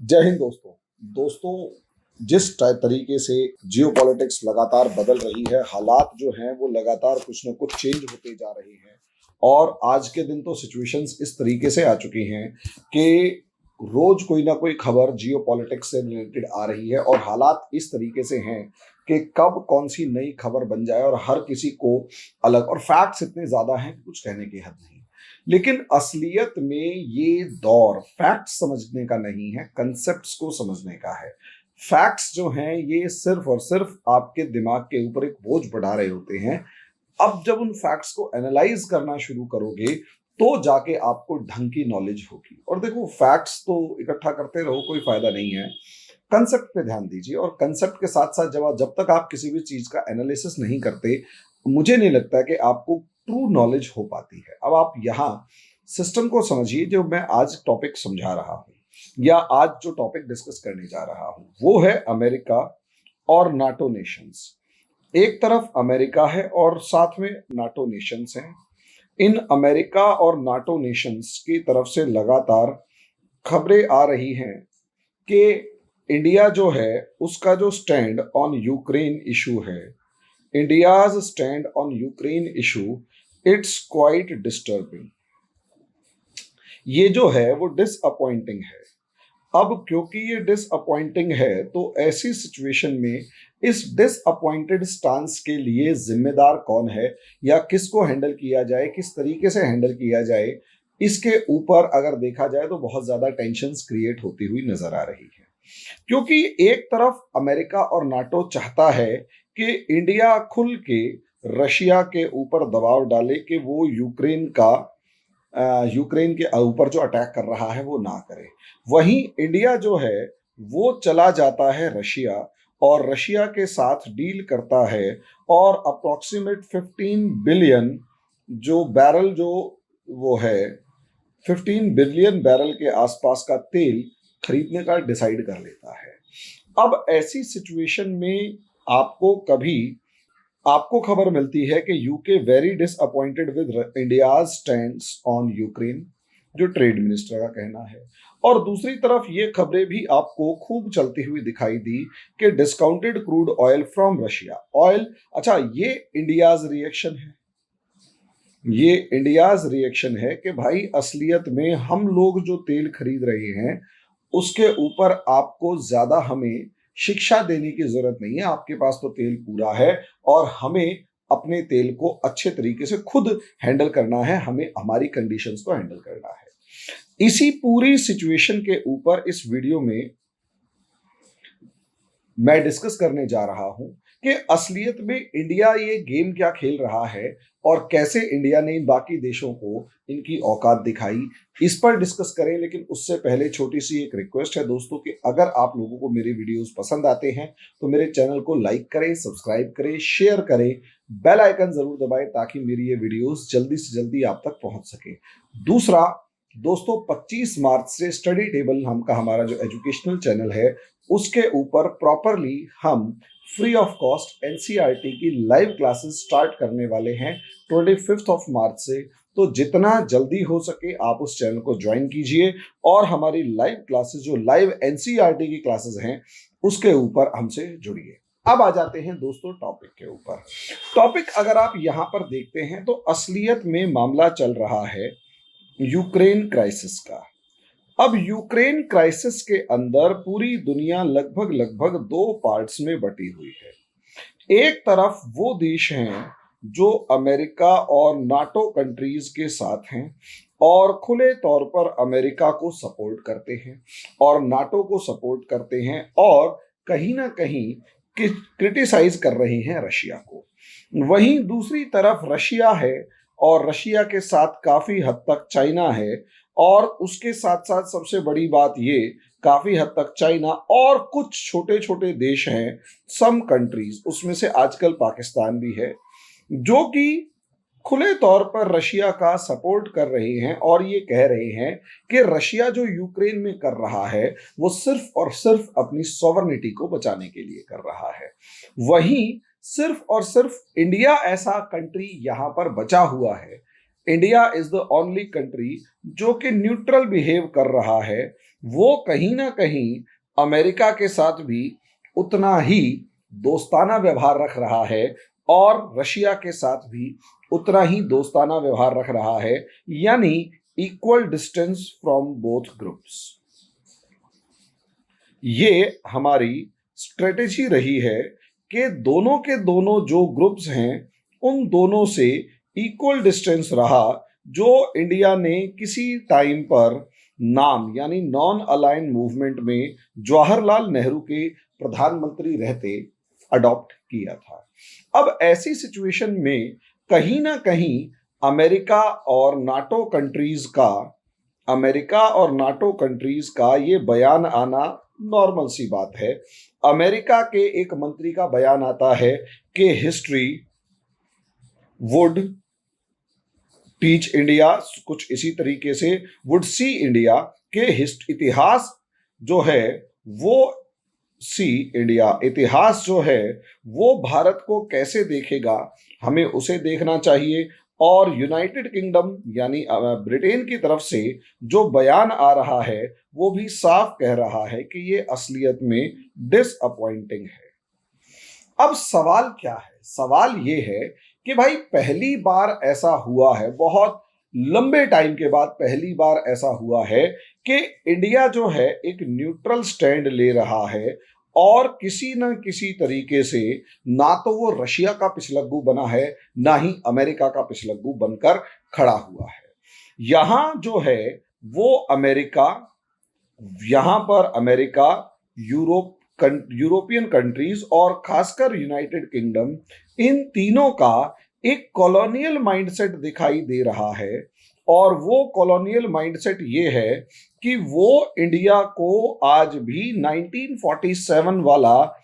जय हिंद दोस्तों। जिस तरीके से जियोपॉलिटिक्स लगातार बदल रही है, हालात जो हैं वो लगातार कुछ न कुछ चेंज होते जा रहे हैं और आज के दिन तो सिचुएशंस इस तरीके से आ चुकी हैं कि रोज कोई ना कोई खबर जियोपॉलिटिक्स से रिलेटेड आ रही है और हालात इस तरीके से हैं कि कब कौन सी नई खबर बन जाए और हर किसी को अलग, और फैक्ट्स इतने ज्यादा हैं कि कुछ कहने की हद नहीं। लेकिन असलियत में ये दौर फैक्ट्स समझने का नहीं है, कंसेप्ट्स को समझने का है। फैक्ट्स जो हैं ये सिर्फ और सिर्फ आपके दिमाग के ऊपर एक बोझ बढ़ा रहे होते हैं। अब जब उन फैक्ट्स को एनालाइज करना शुरू करोगे तो जाके आपको ढंग की नॉलेज होगी। और देखो, फैक्ट्स तो इकट्ठा करते रहो, कोई फायदा नहीं है। कंसेप्ट पे ध्यान दीजिए और कंसेप्ट के साथ साथ जब तक आप किसी भी चीज का एनालिसिस नहीं करते, मुझे नहीं लगता कि आपको ट्रू नॉलेज हो पाती है। अब आप यहाँ सिस्टम को समझिए। जो मैं आज टॉपिक समझा रहा हूँ या आज जो टॉपिक डिस्कस करने जा रहा हूँ वो है अमेरिका और नाटो नेशंस। एक तरफ अमेरिका है और साथ में नाटो नेशंस हैं। इन अमेरिका और नाटो नेशंस की तरफ से लगातार खबरें आ रही हैं कि इंडिया जो है उसका जो स्टैंड ऑन यूक्रेन इशू है, India's stand on Ukraine issue, it's quite disturbing. ये जो है वो डिसअपॉइंटिंग है। अब क्योंकि ये डिसअपॉइंटिंग है तो ऐसी सिचुएशन में इस डिसअपॉइंटेड स्टांस के लिए जिम्मेदार कौन है या किसको हैंडल किया जाए, किस तरीके से हैंडल किया जाए, इसके ऊपर अगर देखा जाए तो बहुत ज्यादा टेंशन्स क्रिएट होती हुई नजर आ रही है। क्योंकि एक तरफ अमेरिका और नाटो चाहता है कि इंडिया खुल के रशिया के ऊपर दबाव डाले कि वो यूक्रेन के ऊपर जो अटैक कर रहा है वो ना करे। वहीं इंडिया जो है वो चला जाता है रशिया और रशिया के साथ डील करता है और अप्रोक्सीमेट 15 बिलियन जो बैरल जो वो है 15 बिलियन बैरल के आसपास का तेल खरीदने का डिसाइड कर लेता है। अब ऐसी सिचुएशन में आपको खबर मिलती है कि UK very disappointed with India's stands on Ukraine, जो ट्रेड मिनिस्टर का कहना है। और दूसरी तरफ ये खबरें भी आपको खूब चलती हुई दिखाई दी कि discounted crude oil from Russia oil. अच्छा, ये इंडियाज रिएक्शन है कि भाई असलियत में हम लोग जो तेल खरीद रहे हैं उसके ऊपर आपको ज्यादा हमें शिक्षा देने की जरूरत नहीं है। आपके पास तो तेल पूरा है और हमें अपने तेल को अच्छे तरीके से खुद हैंडल करना है, हमें हमारी कंडीशंस को हैंडल करना है। इसी पूरी सिचुएशन के ऊपर इस वीडियो में मैं डिस्कस करने जा रहा हूं कि असलियत में इंडिया ये गेम क्या खेल रहा है और कैसे इंडिया ने इन बाकी देशों को इनकी औकात दिखाई, इस पर डिस्कस करें। लेकिन उससे पहले छोटी सी एक रिक्वेस्ट है दोस्तों कि अगर आप लोगों को मेरे वीडियोस पसंद आते हैं तो मेरे चैनल को लाइक करें, सब्सक्राइब करें, शेयर करें, बेल आइकन जरूर दबाएं ताकि मेरी ये वीडियोस जल्दी से जल्दी आप तक पहुंच सके। दूसरा दोस्तों, 25 मार्च से स्टडी टेबल नाम का हमारा जो एजुकेशनल चैनल है उसके ऊपर प्रॉपरली हम फ्री ऑफ कॉस्ट एनसीईआरटी की लाइव क्लासेस स्टार्ट करने वाले हैं 25 ऑफ मार्च से। तो जितना जल्दी हो सके आप उस चैनल को ज्वाइन कीजिए और हमारी लाइव क्लासेस, जो लाइव एनसीईआरटी की क्लासेस हैं, उसके ऊपर हमसे जुड़िए। अब आ जाते हैं दोस्तों टॉपिक के ऊपर। टॉपिक अगर आप यहां पर देखते हैं तो असलियत में मामला चल रहा है यूक्रेन क्राइसिस का। अब यूक्रेन क्राइसिस के अंदर पूरी दुनिया लगभग लगभग दो पार्ट्स में बटी हुई है। एक तरफ वो देश हैं जो अमेरिका और नाटो कंट्रीज के साथ हैं और खुले तौर पर अमेरिका को सपोर्ट करते हैं और नाटो को सपोर्ट करते हैं और कहीं ना कहीं क्रिटिसाइज कर रहे हैं रशिया को। वहीं दूसरी तरफ रशिया है और रशिया के साथ काफी हद तक चाइना है और उसके साथ साथ सबसे बड़ी बात ये, काफी हद तक चाइना और कुछ छोटे छोटे देश हैं, सम कंट्रीज, उसमें से आजकल पाकिस्तान भी है, जो कि खुले तौर पर रशिया का सपोर्ट कर रहे हैं और ये कह रहे हैं कि रशिया जो यूक्रेन में कर रहा है वो सिर्फ और सिर्फ अपनी सॉवरेनिटी को बचाने के लिए कर रहा है। वहीं सिर्फ और सिर्फ इंडिया ऐसा कंट्री यहां पर बचा हुआ है। India is the only country जो कि न्यूट्रल बिहेव कर रहा है वो कहीं ना कहीं अमेरिका के साथ भी उतना ही दोस्ताना व्यवहार रख रहा है और रशिया के साथ भी उतना ही दोस्ताना व्यवहार रख रहा है, यानी equal distance from both groups. ये हमारी स्ट्रेटेजी रही है कि दोनों के दोनों जो ग्रुप्स हैं उन दोनों से इक्वल डिस्टेंस रहा, जो इंडिया ने किसी टाइम पर नाम यानी नॉन अलाइन मूवमेंट में जवाहरलाल नेहरू के प्रधानमंत्री रहते अडॉप्ट किया था। अब ऐसी सिचुएशन में कहीं ना कहीं अमेरिका और नाटो कंट्रीज का ये बयान आना नॉर्मल सी बात है। अमेरिका के एक मंत्री का बयान आता है कि हिस्ट्री वुड टीच इंडिया, कुछ इसी तरीके से वुड सी इंडिया के इतिहास जो है वो सी इंडिया, इतिहास जो है वो भारत को कैसे देखेगा, हमें उसे देखना चाहिए। और यूनाइटेड किंगडम यानी ब्रिटेन की तरफ से जो बयान आ रहा है वो भी साफ कह रहा है कि ये असलियत में डिसअपॉइंटिंग है। अब सवाल क्या है? सवाल ये है कि भाई पहली बार ऐसा हुआ है, बहुत लंबे टाइम के बाद पहली बार ऐसा हुआ है कि इंडिया जो है एक न्यूट्रल स्टैंड ले रहा है और किसी न किसी तरीके से ना तो वो रशिया का पिछलग्गू बना है ना ही अमेरिका का पिछलग्गू बनकर खड़ा हुआ है। यहां जो है वो अमेरिका, यहां पर अमेरिका, यूरोपियन कंट्रीज और खासकर यूनाइटेड किंगडम, इन तीनों का एक कॉलोनियल माइंडसेट दिखाई दे रहा है। और वो कॉलोनियल माइंडसेट ये है कि वो इंडिया को आज भी 1947 वाला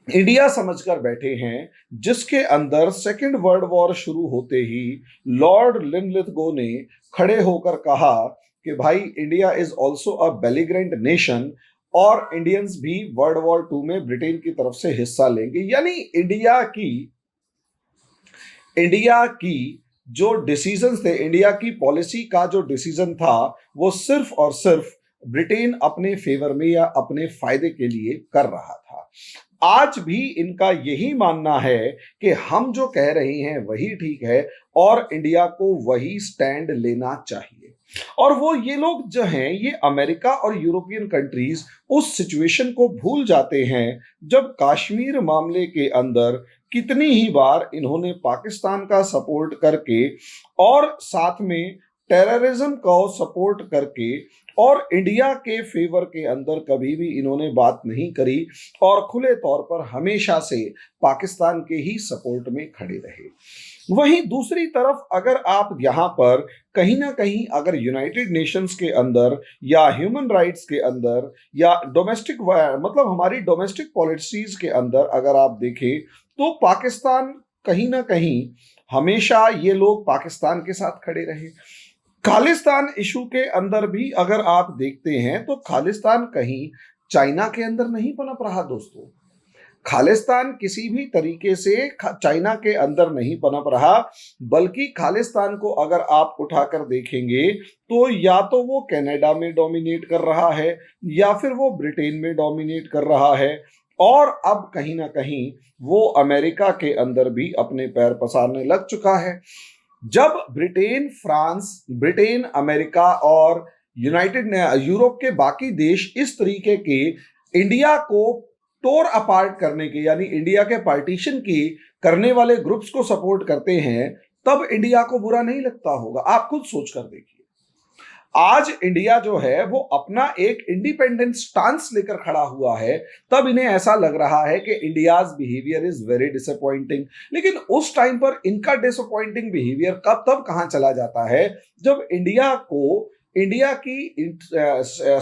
इंडिया समझकर बैठे हैं, जिसके अंदर सेकेंड वर्ल्ड वॉर शुरू होते ही लॉर्ड लिनलिथगो ने खड़े होकर कहा कि भाई India is also a belligerent nation और इंडियंस भी वर्ल्ड वॉर 2 में ब्रिटेन की तरफ से हिस्सा लेंगे। यानी इंडिया की जो डिसीजन थे, इंडिया की पॉलिसी का जो डिसीजन था वो सिर्फ और सिर्फ ब्रिटेन अपने फेवर में या अपने फायदे के लिए कर रहा था। आज भी इनका यही मानना है कि हम जो कह रहे हैं वही ठीक है और इंडिया को वही स्टैंड लेना चाहिए। और वो ये लोग जो हैं, ये अमेरिका और यूरोपियन कंट्रीज उस सिचुएशन को भूल जाते हैं जब कश्मीर मामले के अंदर कितनी ही बार इन्होंने पाकिस्तान का सपोर्ट करके और साथ में टेररिज्म को सपोर्ट करके और इंडिया के फेवर के अंदर कभी भी इन्होंने बात नहीं करी और खुले तौर पर हमेशा से पाकिस्तान के ही सपोर्ट में खड़े रहे। वहीं दूसरी तरफ अगर आप यहाँ पर कहीं ना कहीं अगर यूनाइटेड नेशंस के अंदर या ह्यूमन राइट्स के अंदर या डोमेस्टिक मतलब हमारी डोमेस्टिक पॉलिसीज के अंदर अगर आप देखें तो पाकिस्तान कहीं ना कहीं हमेशा ये लोग पाकिस्तान के साथ खड़े रहे। खालिस्तान इशू के अंदर भी अगर आप देखते हैं तो खालिस्तान कहीं चाइना के अंदर नहीं पनप रहा दोस्तों। खालिस्तान किसी भी तरीके से चाइना के अंदर नहीं पनप रहा, बल्कि खालिस्तान को अगर आप उठाकर देखेंगे तो या तो वो कनाडा में डोमिनेट कर रहा है या फिर वो ब्रिटेन में डोमिनेट कर रहा है और अब कहीं ना कहीं वो अमेरिका के अंदर भी अपने पैर पसारने लग चुका है। जब ब्रिटेन, अमेरिका और यूरोप के बाकी देश इस तरीके के इंडिया को टोर अपार्ट करने के यानी इंडिया के पार्टीशन की करने वाले ग्रुप्स को सपोर्ट करते हैं, तब इंडिया को बुरा नहीं लगता होगा। आप खुद सोच कर देखिए, आज इंडिया जो है वो अपना एक इंडिपेंडेंट स्टांस लेकर खड़ा हुआ है, तब इन्हें ऐसा लग रहा है कि India's behaviour is very disappointing. लेकिन उस टाइम पर इनका डिसअपॉइंटिंग बिहेवियर तब कहां चला जाता है जब इंडिया की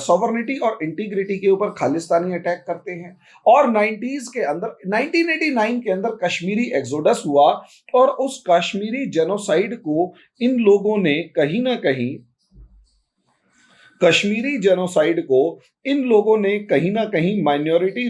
सॉवरेनिटी और इंटीग्रिटी के ऊपर खालिस्तानी अटैक करते हैं। और 1989 के अंदर कश्मीरी एक्सोडस हुआ और उस कश्मीरी जेनोसाइड को इन लोगों ने कहीं ना कहीं माइनॉरिटी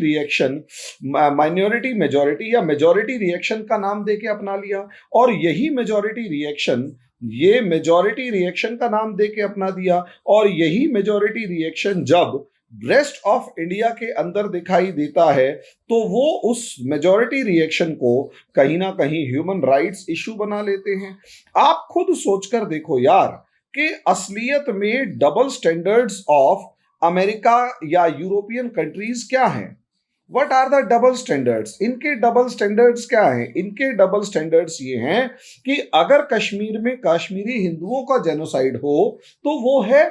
मेजॉरिटी या मेजॉरिटी रिएक्शन का नाम देके अपना लिया। और यही मेजॉरिटी रिएक्शन ये मेजॉरिटी रिएक्शन का नाम दे के अपना दिया। और यही मेजॉरिटी रिएक्शन जब रेस्ट ऑफ इंडिया के अंदर दिखाई देता है तो वो उस मेजॉरिटी रिएक्शन को कहीं ना कहीं ह्यूमन राइट्स इशू बना लेते हैं। आप खुद सोचकर देखो यार कि असलियत में डबल स्टैंडर्ड्स ऑफ अमेरिका या यूरोपियन कंट्रीज क्या हैं। What are the double standards? इनके डबल स्टैंडर्ड्स क्या हैं? इनके डबल स्टैंडर्ड्स ये हैं कि अगर कश्मीर में कश्मीरी हिंदुओं का जेनोसाइड हो तो वो है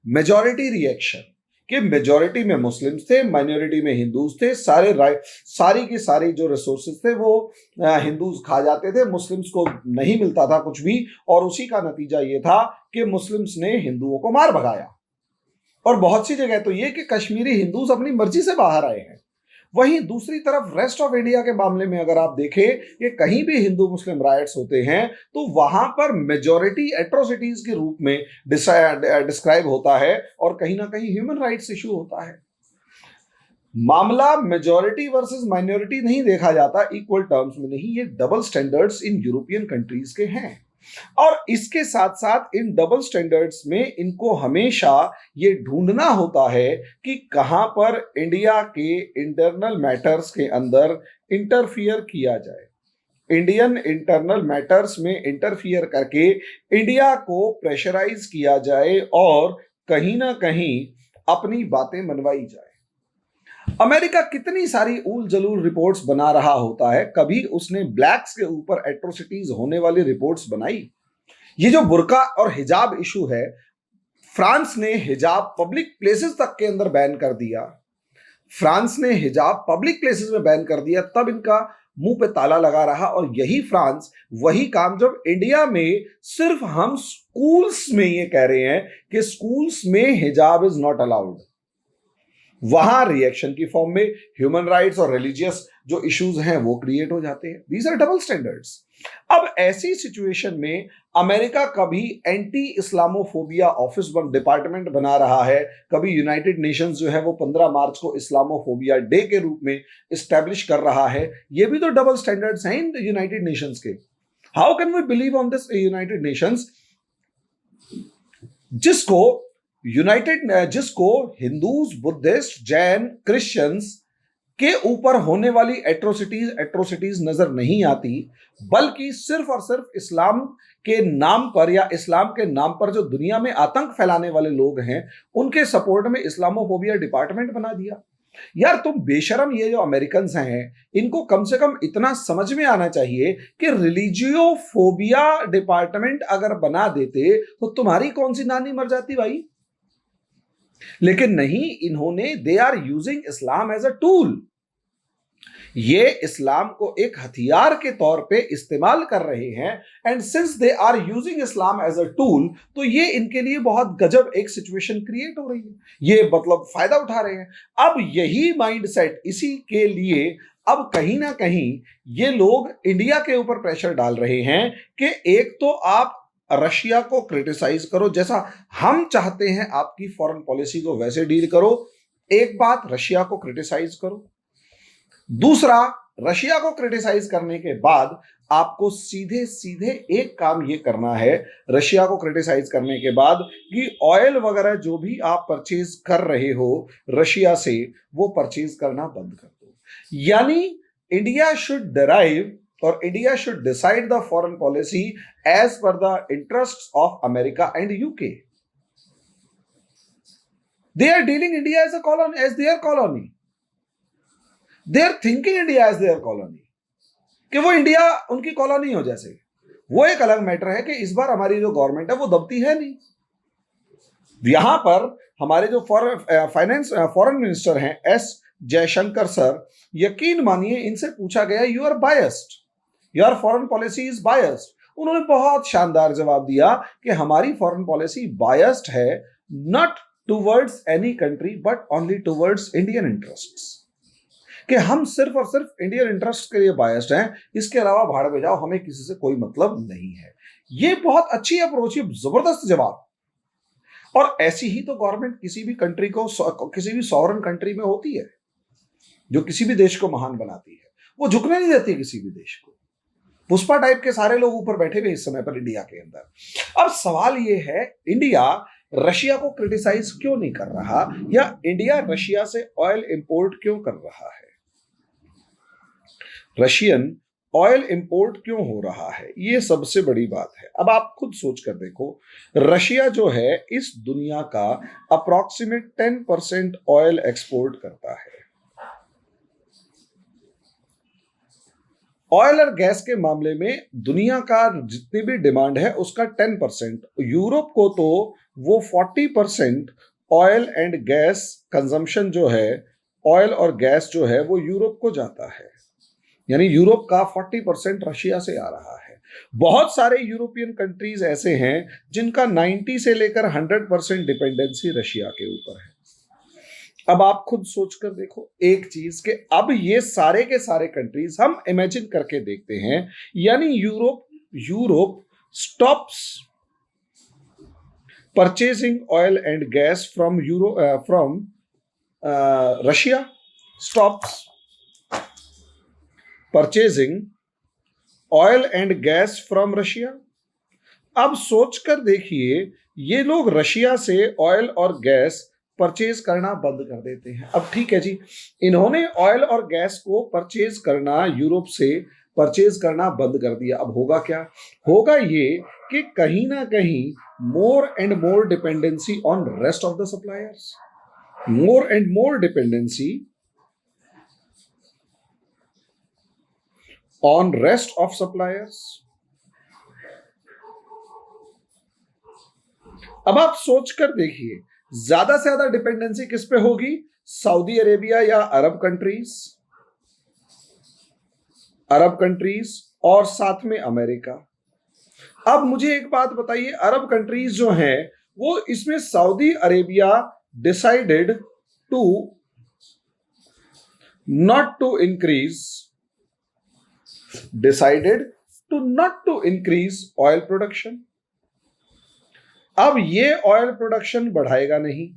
मेजॉरिटी रिएक्शन, कि मेजॉरिटी में मुस्लिम्स थे, माइनॉरिटी में हिंदूज थे, सारे सारी की सारी जो रिसोर्सेज थे वो हिंदूज खा जाते थे, मुस्लिम्स को नहीं मिलता था कुछ भी। और उसी का नतीजा ये था कि मुस्लिम्स ने हिंदुओं को मार भगाया। और बहुत सी जगह तो ये कि कश्मीरी हिंदूज अपनी मर्जी से बाहर आए हैं। वहीं दूसरी तरफ रेस्ट ऑफ इंडिया के मामले में अगर आप देखें कि कहीं भी हिंदू मुस्लिम राइट्स होते हैं तो वहां पर मेजॉरिटी एट्रोसिटीज के रूप में डिस्क्राइब होता है और कहीं ना कहीं ह्यूमन राइट्स इशू होता है। मामला मेजॉरिटी वर्सेस माइनॉरिटी नहीं देखा जाता, इक्वल टर्म्स में नहीं। ये double standards in European countries के हैं। और इसके साथ साथ इन डबल स्टैंडर्ड्स में इनको हमेशा ये ढूंढना होता है कि कहां पर इंडिया के इंटरनल मैटर्स के अंदर इंटरफियर किया जाए। इंडियन इंटरनल मैटर्स में इंटरफियर करके इंडिया को प्रेशराइज किया जाए और कहीं ना कहीं अपनी बातें मनवाई जाए। अमेरिका कितनी सारी ऊल जलूल रिपोर्ट्स बना रहा होता है, कभी उसने ब्लैक्स के ऊपर एट्रोसिटीज होने वाली रिपोर्ट्स बनाई? ये जो बुर्का और हिजाब इशू है, फ्रांस ने हिजाब पब्लिक प्लेसेस तक के अंदर बैन कर दिया। फ्रांस ने हिजाब पब्लिक प्लेसेस में बैन कर दिया, तब इनका मुंह पे ताला लगा रहा। और यही फ्रांस वही काम जब इंडिया में सिर्फ हम स्कूल्स में ये कह रहे हैं कि स्कूल्स में हिजाब इज नॉट अलाउड, वहां रिएक्शन की फॉर्म में ह्यूमन राइट्स और रिलीजियस जो इश्यूज हैं वो क्रिएट हो जाते हैं। These are double standards. अब ऐसी सिचुएशन में अमेरिका कभी एंटी इस्लामोफोबिया ऑफिस डिपार्टमेंट बना रहा है, कभी यूनाइटेड नेशंस जो है वो 15 मार्च को इस्लामोफोबिया डे के रूप में इस्टेब्लिश कर रहा है। ये भी तो डबल स्टैंडर्ड्स हैं इन यूनाइटेड नेशंस के। How can we believe on this United Nations जिसको हिंदूज, बुद्धिस्ट, जैन, क्रिश्चियंस के ऊपर होने वाली एट्रोसिटीज नजर नहीं आती, बल्कि सिर्फ और सिर्फ इस्लाम के नाम पर या इस्लाम के नाम पर जो दुनिया में आतंक फैलाने वाले लोग हैं उनके सपोर्ट में इस्लामोफोबिया डिपार्टमेंट बना दिया। यार तुम बेशरम, ये जो अमेरिकन हैं इनको कम से कम इतना समझ में आना चाहिए कि रिलीजियोफोबिया डिपार्टमेंट अगर बना देते तो तुम्हारी कौन सी नानी मर जाती भाई। लेकिन नहीं, इन्होंने they are using Islam as a tool. ये इस्लाम को एक हथियार के तौर पे इस्तेमाल कर रहे हैं। And since they are using Islam as a tool, तो ये इनके लिए बहुत गजब एक सिचुएशन क्रिएट हो रही है, ये मतलब फायदा उठा रहे हैं। अब यही माइंडसेट, इसी के लिए अब कहीं ना कहीं ये लोग इंडिया के ऊपर प्रेशर डाल रहे हैं कि एक तो आप रशिया को क्रिटिसाइज करो, जैसा हम चाहते हैं आपकी फॉरेन पॉलिसी को वैसे डील करो। एक बात, रशिया को क्रिटिसाइज करो। दूसरा, रशिया को क्रिटिसाइज करने के बाद आपको सीधे सीधे एक काम ये करना है रशिया को क्रिटिसाइज करने के बाद कि ऑयल वगैरह जो भी आप परचेज कर रहे हो रशिया से, वो परचेज करना बंद कर दो। यानी इंडिया शुड डिराइव और India should decide the foreign policy as per the interests of America and UK. They are dealing India as a colony, as their colony. They are thinking India as their colony. कि वो India उनकी colony हो जैसे। वो एक अलग matter है कि इस बार हमारी जो गवर्नमेंट है वो दबती है नहीं। यहां पर हमारे जो फॉरेन मिनिस्टर हैं एस जयशंकर सर, यकीन मानिए इनसे पूछा गया you are biased, your foreign policy is biased. उन्होंने बहुत शानदार जवाब दिया कि हमारी फॉरेन पॉलिसी बायस्ड है not towards any country but only towards Indian interests, कि हम सिर्फ और सिर्फ इंडियन इंटरेस्ट के लिए बायस्ड हैं, इसके अलावा भाड़ में जाओ, हमें किसी से कोई मतलब नहीं है। ये बहुत अच्छी अप्रोच है, जबरदस्त जवाब। और ऐसी ही तो गवर्नमेंट किसी भी कंट्री को, किसी भी सॉवरन कंट्री में होती है जो किसी भी देश को महान बनाती है। वो झुकने नहीं देती किसी भी देश को। पुष्पा टाइप के सारे लोग ऊपर बैठे हुए इस समय पर इंडिया के अंदर। अब सवाल ये है, इंडिया रशिया को क्रिटिसाइज क्यों नहीं कर रहा, या इंडिया रशिया से ऑयल इंपोर्ट क्यों कर रहा है? रशियन ऑयल इंपोर्ट क्यों हो रहा है, ये सबसे बड़ी बात है। अब आप खुद सोच कर देखो, रशिया जो है इस दुनिया का अप्रोक्सीमेट 10% ऑयल एक्सपोर्ट करता है। ऑयल और गैस के मामले में दुनिया का जितनी भी डिमांड है उसका 10%, यूरोप को तो वो 40% ऑयल एंड गैस कंजम्पशन जो है, ऑयल और गैस जो है वो यूरोप को जाता है, यानी यूरोप का 40% रशिया से आ रहा है। बहुत सारे यूरोपियन कंट्रीज ऐसे हैं जिनका 90 से लेकर 100% डिपेंडेंसी रशिया के ऊपर है। अब आप खुद सोच कर देखो एक चीज के, अब ये सारे के सारे कंट्रीज हम इमेजिन करके देखते हैं, यानी Europe stops purchasing oil and gas from Russia, stops purchasing oil and gas from Russia. अब सोचकर देखिए, ये लोग रशिया से ऑयल और गैस परचेज करना बंद कर देते हैं। अब ठीक है जी, इन्होंने ऑयल और गैस को परचेज करना, यूरोप से परचेज करना बंद कर दिया। अब होगा क्या? होगा ये कि कहीं ना कहीं more and more dependency on rest of the suppliers, more and more dependency on rest of suppliers. अब आप सोचकर देखिए, ज्यादा से ज्यादा डिपेंडेंसी किस पे होगी? सऊदी अरेबिया या अरब कंट्रीज और साथ में अमेरिका। अब मुझे एक बात बताइए, अरब कंट्रीज जो हैं वो इसमें Saudi Arabia decided to not to increase oil production. अब ये ऑयल प्रोडक्शन बढ़ाएगा नहीं।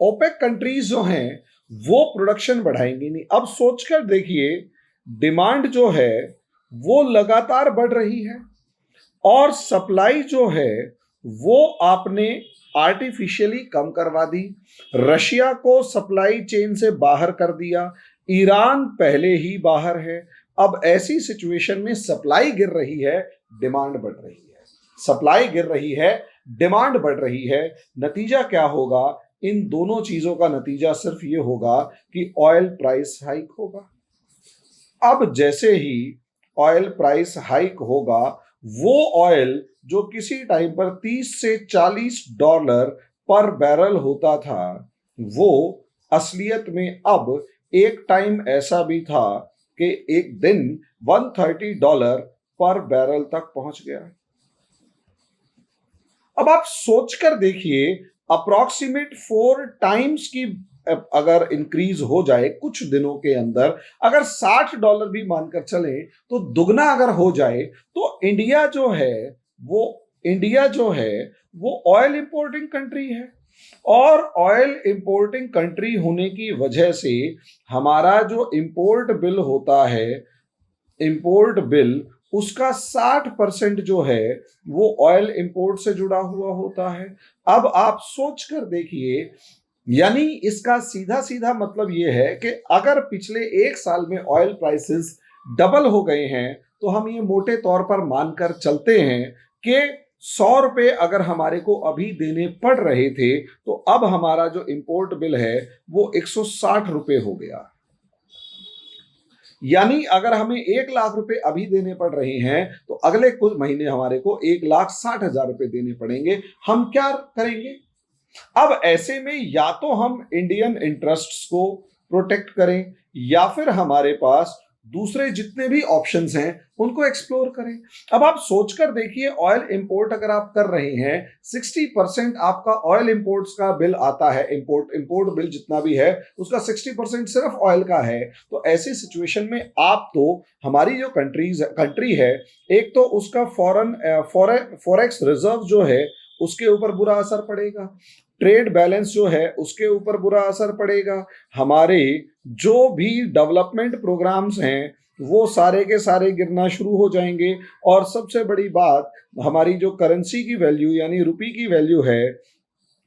ओपेक कंट्रीज जो हैं वो प्रोडक्शन बढ़ाएंगी नहीं। अब सोचकर देखिए, डिमांड जो है वो लगातार बढ़ रही है और सप्लाई जो है वो आपने आर्टिफिशियली कम करवा दी, रशिया को सप्लाई चेन से बाहर कर दिया, ईरान पहले ही बाहर है। अब ऐसी सिचुएशन में सप्लाई गिर रही है, डिमांड बढ़ रही है, सप्लाई गिर रही है, डिमांड बढ़ रही है। नतीजा क्या होगा? इन दोनों चीजों का नतीजा सिर्फ ये होगा कि ऑयल प्राइस हाइक होगा। अब जैसे ही ऑयल प्राइस हाइक होगा, वो ऑयल जो किसी टाइम पर 30 से $40 पर बैरल होता था, वो असलियत में अब एक टाइम ऐसा भी था कि एक दिन $130 पर बैरल तक पहुंच गया। अब आप सोचकर देखिए, अप्रोक्सीमेट 4 टाइम्स की अगर इंक्रीज हो जाए कुछ दिनों के अंदर, अगर $60 भी मानकर चले तो दुगना अगर हो जाए, तो इंडिया जो है वो ऑयल इंपोर्टिंग कंट्री है, और ऑयल इंपोर्टिंग कंट्री होने की वजह से हमारा जो इंपोर्ट बिल होता है, इंपोर्ट बिल उसका 60% जो है वो ऑयल इंपोर्ट से जुड़ा हुआ होता है। अब आप सोच कर देखिए, यानी इसका सीधा सीधा मतलब ये है कि अगर पिछले एक साल में ऑयल प्राइसेस डबल हो गए हैं, तो हम ये मोटे तौर पर मानकर चलते हैं कि ₹100 अगर हमारे को अभी देने पड़ रहे थे, तो अब हमारा जो इंपोर्ट बिल है वो ₹160 हो गया। यानी अगर हमें 1 लाख रुपए अभी देने पड़ रहे हैं, तो अगले कुछ महीने हमारे को 1,60,000 रुपए देने पड़ेंगे। हम क्या करेंगे? अब ऐसे में या तो हम इंडियन इंटरेस्ट्स को प्रोटेक्ट करें, या फिर हमारे पास दूसरे जितने भी ऑप्शंस हैं उनको एक्सप्लोर करें। अब आप सोचकर देखिए, ऑयल इंपोर्ट अगर आप कर रहे हैं, 60% आपका ऑयल इंपोर्ट्स का बिल आता है, इंपोर्ट बिल जितना भी है उसका 60% सिर्फ ऑयल का है। तो ऐसी सिचुएशन में आप तो, हमारी जो कंट्री है, एक तो उसका फॉरेक्स रिजर्व जो है उसके ऊपर बुरा असर पड़ेगा, ट्रेड बैलेंस जो है उसके ऊपर बुरा असर पड़ेगा, हमारे जो भी डेवलपमेंट प्रोग्राम्स हैं वो सारे के सारे गिरना शुरू हो जाएंगे। और सबसे बड़ी बात, हमारी जो करेंसी की वैल्यू यानी रुपये की वैल्यू है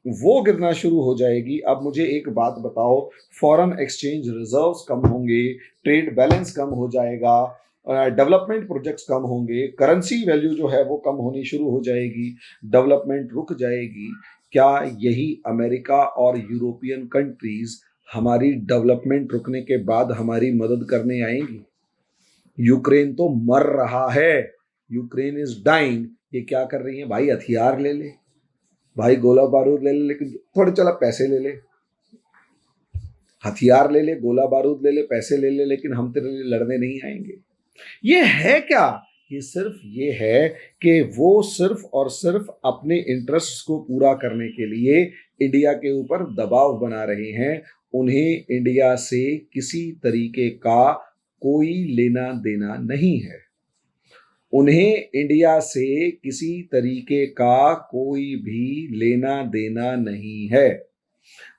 वो गिरना शुरू हो जाएगी। अब मुझे एक बात बताओ, फॉरेन एक्सचेंज रिजर्व्स कम होंगे, ट्रेड बैलेंस कम हो जाएगा, डेवलपमेंट प्रोजेक्ट्स कम होंगे, करेंसी वैल्यू जो है वो कम होनी शुरू हो जाएगी, डेवलपमेंट रुक जाएगी। क्या यही अमेरिका और यूरोपियन कंट्रीज हमारी डेवलपमेंट रुकने के बाद हमारी मदद करने आएंगी? यूक्रेन तो मर रहा है, यूक्रेन इज डाइंग। ये क्या कर रही है भाई? हथियार ले ले भाई, गोला बारूद ले ले, लेकिन थोड़े चला पैसे ले ले, हथियार ले ले, गोला बारूद ले ले, पैसे ले ले, लेकिन हम तेरे लिए लड़ने नहीं आएंगे। ये है क्या? ये सिर्फ ये है कि वो सिर्फ और सिर्फ अपने इंटरेस्ट को पूरा करने के लिए इंडिया के ऊपर दबाव बना रहे हैं। उन्हें इंडिया से किसी तरीके का कोई लेना देना नहीं है। उन्हें इंडिया से किसी तरीके का कोई भी लेना देना नहीं है।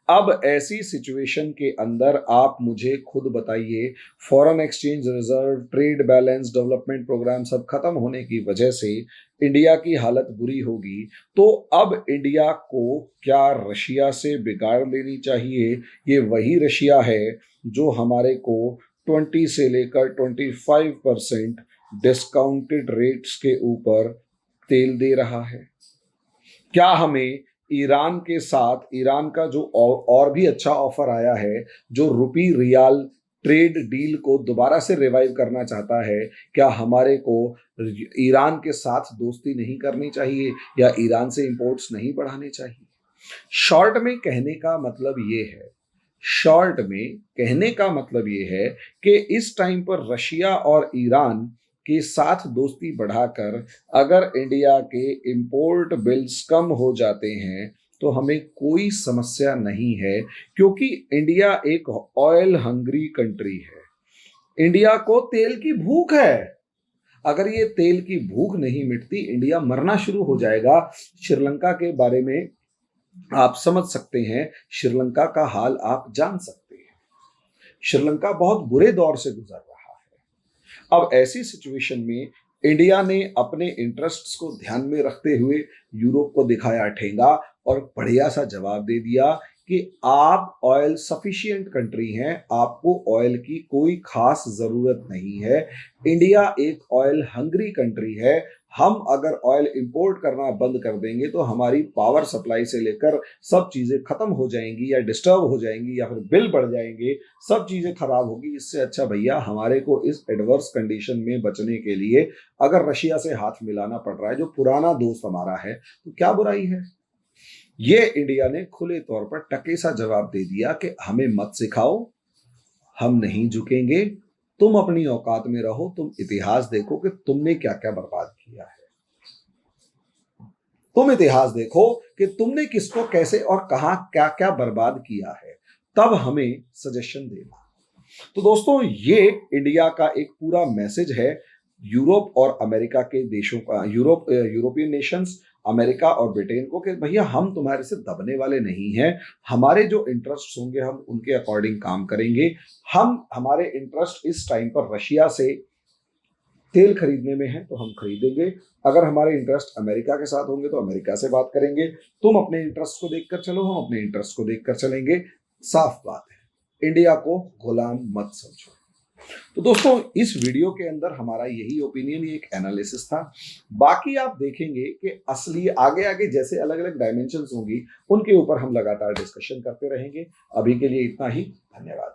अब ऐसी सिचुएशन के अंदर आप मुझे खुद बताइए, foreign exchange reserve, trade balance, development program सब खत्म होने की वजह से इंडिया की हालत बुरी होगी। तो अब इंडिया को क्या रशिया से बिगाड़ लेनी चाहिए? ये वही रशिया है जो हमारे को 20 से लेकर 25% डिस्काउंटेड रेट्स के ऊपर तेल दे रहा है। क्या हमें ईरान के साथ, ईरान का जो और भी अच्छा ऑफर आया है, जो रुपी रियाल ट्रेड डील को दोबारा से रिवाइव करना चाहता है, क्या हमारे को ईरान के साथ दोस्ती नहीं करनी चाहिए या ईरान से इंपोर्ट्स नहीं बढ़ाने चाहिए? शॉर्ट में कहने का मतलब ये है, शॉर्ट में कहने का मतलब ये है कि इस टाइम पर रशिया और ईरान के साथ दोस्ती बढ़ाकर अगर इंडिया के इंपोर्ट बिल्स कम हो जाते हैं तो हमें कोई समस्या नहीं है, क्योंकि इंडिया एक ऑयल हंग्री कंट्री है। इंडिया को तेल की भूख है। अगर ये तेल की भूख नहीं मिटती, इंडिया मरना शुरू हो जाएगा। श्रीलंका के बारे में आप समझ सकते हैं, श्रीलंका का हाल आप जान सकते हैं। श्रीलंका बहुत बुरे दौर से गुजर रहा है। अब ऐसी सिचुएशन में इंडिया ने अपने इंटरेस्ट्स को ध्यान में रखते हुए यूरोप को दिखाया ठेंगा और बढ़िया सा जवाब दे दिया कि आप ऑयल सफिशिएंट कंट्री हैं, आपको ऑयल की कोई खास जरूरत नहीं है। इंडिया एक ऑयल हंग्री कंट्री है। हम अगर ऑयल इंपोर्ट करना बंद कर देंगे तो हमारी पावर सप्लाई से लेकर सब चीजें खत्म हो जाएंगी या डिस्टर्ब हो जाएंगी या फिर बिल बढ़ जाएंगे, सब चीजें खराब होगी। इससे अच्छा भैया हमारे को इस एडवर्स कंडीशन में बचने के लिए अगर रशिया से हाथ मिलाना पड़ रहा है, जो पुराना दोस्त हमारा है, तो क्या बुराई है? ये इंडिया ने खुले तौर पर टके सा जवाब दे दिया कि हमें मत सिखाओ, हम नहीं झुकेंगे, तुम अपनी औकात में रहो, तुम इतिहास देखो कि तुमने क्या क्या बर्बाद किया है। तुम इतिहास देखो कि तुमने किसको कैसे और कहां क्या क्या बर्बाद किया है, तब हमें सजेशन देना। तो दोस्तों, ये इंडिया का एक पूरा मैसेज है यूरोप और अमेरिका के देशों का, यूरोपियन नेशंस, अमेरिका और ब्रिटेन को, कि भैया हम तुम्हारे से दबने वाले नहीं हैं। हमारे जो इंटरेस्ट होंगे हम उनके अकॉर्डिंग काम करेंगे। हमारे इंटरेस्ट इस टाइम पर रशिया से तेल खरीदने में है तो हम खरीदेंगे। अगर हमारे इंटरेस्ट अमेरिका के साथ होंगे तो अमेरिका से बात करेंगे। तुम अपने इंटरेस्ट को देखकर चलो, हम अपने इंटरेस्ट को देखकर चलेंगे। साफ बात है, इंडिया को गुलाम मत समझो। तो दोस्तों, इस वीडियो के अंदर हमारा यही ओपिनियन, ये एक एनालिसिस था। बाकी आप देखेंगे कि असली आगे आगे जैसे अलग अलग डायमेंशंस होंगी उनके ऊपर हम लगातार डिस्कशन करते रहेंगे। अभी के लिए इतना ही, धन्यवाद।